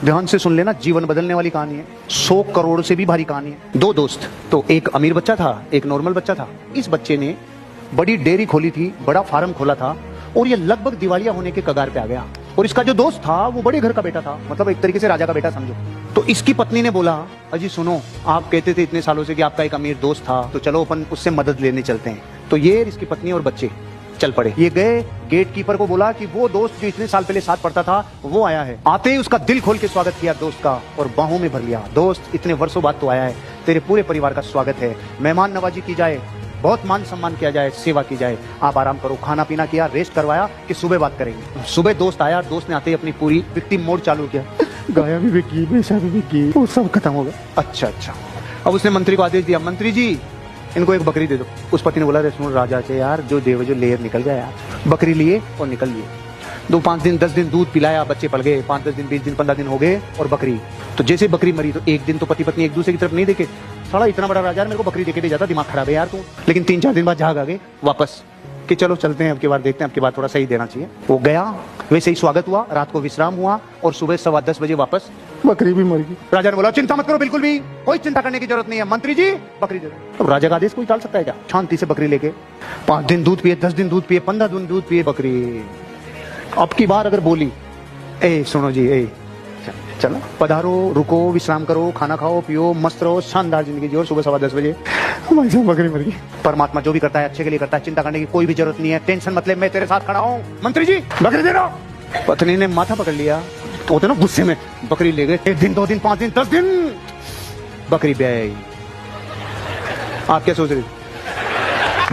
ध्यान से सुन लेना, जीवन बदलने वाली कहानी है, 100 करोड़ से भी भारी कहानी है। दो दोस्त, तो एक अमीर बच्चा था, एक नॉर्मल बच्चा था। इस बच्चे ने बड़ी डेयरी खोली थी, बड़ा फार्म खोला था, और ये लगभग दिवालिया होने के कगार पे आ गया। और इसका जो दोस्त था वो बड़े घर का बेटा था, मतलब एक तरीके से राजा का बेटा समझो। तो इसकी पत्नी ने बोला, अजी सुनो, आप कहते थे इतने सालों से कि आपका एक अमीर दोस्त था, तो चलो अपन उससे मदद लेने चलते हैं। तो ये इसकी पत्नी और बच्चे चल पड़े। ये गए, गेट कीपर को बोला कि वो दोस्त जो इतने साल पहले साथ पढ़ता था वो आया है। आते ही उसका दिल खोल के स्वागत किया दोस्त का और बाहों में भर लिया। दोस्त, इतने वर्षों बाद तो आया है, तेरे पूरे परिवार का स्वागत है, मेहमान नवाजी की जाए, बहुत मान सम्मान किया जाए, सेवा की जाए, आप आराम करो। खाना पीना किया, रेस्ट करवाया कि सुबह बात करेंगे। सुबह दोस्त आया, दोस्त ने आते ही अपनी पूरी विक्टिम मोड चालू किया, गाया भी बिकी, बेचा भी बिकी, वो सब खत्म हो गया। अच्छा। अब उसने मंत्री को आदेश दिया, मंत्री जी इनको एक बकरी दे दो। उस पति ने बोला, रे सुन राजा से यार, जो देव जो लेर निकल जाए यार। बकरी लिए और निकल लिए। 2-5 दिन 10 दिन दूध पिलाया, बच्चे पल गए। 5-10 दिन 20 दिन 15 दिन हो गए और बकरी, तो जैसे बकरी मरी तो एक दिन तो पति पत्नी एक दूसरे की तरफ नहीं देखे। साला इतना बड़ा राजा मेरे को बकरी देके दे जाता, दिमाग खराब है यार तू। लेकिन 3-4 दिन बाद झाग आ गए वापस कि चलो चलते हैं, अब की बार देखते हैं, अब की बार थोड़ा सही देना चाहिए। वो गया, वैसे ही स्वागत हुआ, रात को विश्राम हुआ और सुबह 10:15 बजे वापस बकरी भी मर गई। राजा ने बोला, चिंता मत करो, बिल्कुल भी कोई चिंता करने की जरूरत नहीं है, मंत्री जी बकरी दे दो। अब राजा का आदेश कोई टाल सकता है क्या? शांति से बकरी लेके 5 दिन दूध पिए, 10 दिन दूध पिए, 15 दिन दूध पिए बकरी। अब की बार अगर बोली, ए सुनो जी, ए चलो पधारो, रुको, विश्राम करो, खाना खाओ, पियो, मस्त रहो, शानदार जिंदगी जियो, सुबह 10:15 बजे भाई साहब बकरी मर गई। परमात्मा जो भी करता है अच्छे के लिए करता है, चिंता करने की कोई भी जरूरत नहीं है, टेंशन मत ले, मैं तेरे साथ खड़ा हूँ, मंत्री जी बकरी दे दो। पत्नी ने माथा पकड़ लिया, तो होते ना गुस्से में, बकरी ले गए। 1 दिन 2 दिन 5 दिन 10 दिन बकरी ब्याई। आप क्या सोच रहे?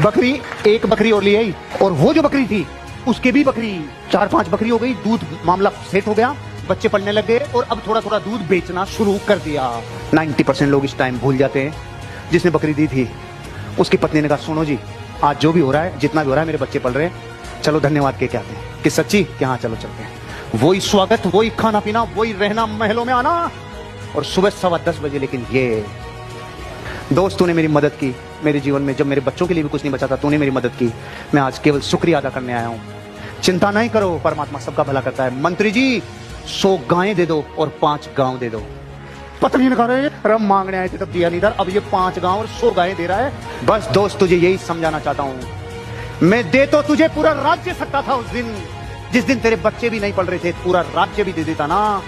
बकरी, एक बकरी और ले आई, और वो जो बकरी थी उसके भी बकरी, 4-5 बकरी हो गई। दूध मामला सेट हो गया, बच्चे पलने लग गए और अब थोड़ा थोड़ा दूध बेचना शुरू कर दिया। 90% लोग इस टाइम भूल जाते हैं, जिसने बकरी दी थी उसकी पत्नी ने कहा, सुनो जी आज जो भी हो रहा है, जितना भी हो रहा है, मेरे बच्चे पल रहे हैं, चलो धन्यवाद के क्या आते हैं कि सच्ची कि हाँ चलो चलते हैं। वही स्वागत, वही खाना पीना, वही रहना, महलों में आना, और सुबह 10:15 बजे। लेकिन ये दोस्त, तूने मेरी मदद की मेरे जीवन में, जब मेरे बच्चों के लिए भी कुछ नहीं बचा था, तूने मेरी मदद की, मैं आज केवल शुक्रिया अदा करने आया हूँ। चिंता नहीं करो, परमात्मा सबका भला करता है। मंत्री जी 100 गायें दे दो और 5 गांव दे दो। पत्नी ने कहा, रम मांगने आए थे तब दिया नहीं था, अब ये 5 गांव और 100 गायें दे रहा है। बस दोस्त, तुझे यही समझाना चाहता हूँ, मैं दे तो तुझे पूरा राज्य सकता था उस दिन, जिस दिन तेरे बच्चे भी नहीं पढ़ रहे थे, पूरा राज्य भी दे देता ना,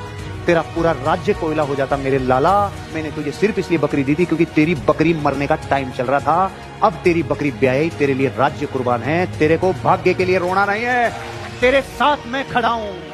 तेरा पूरा राज्य कोयला हो जाता मेरे लाला। मैंने तुझे सिर्फ इसलिए बकरी दी थी क्योंकि तेरी बकरी मरने का टाइम चल रहा था। अब तेरी बकरी ब्याई, तेरे लिए राज्य कुर्बान है, तेरे को भाग्य के लिए रोना नहीं है, तेरे साथ मैं खड़ा हूं।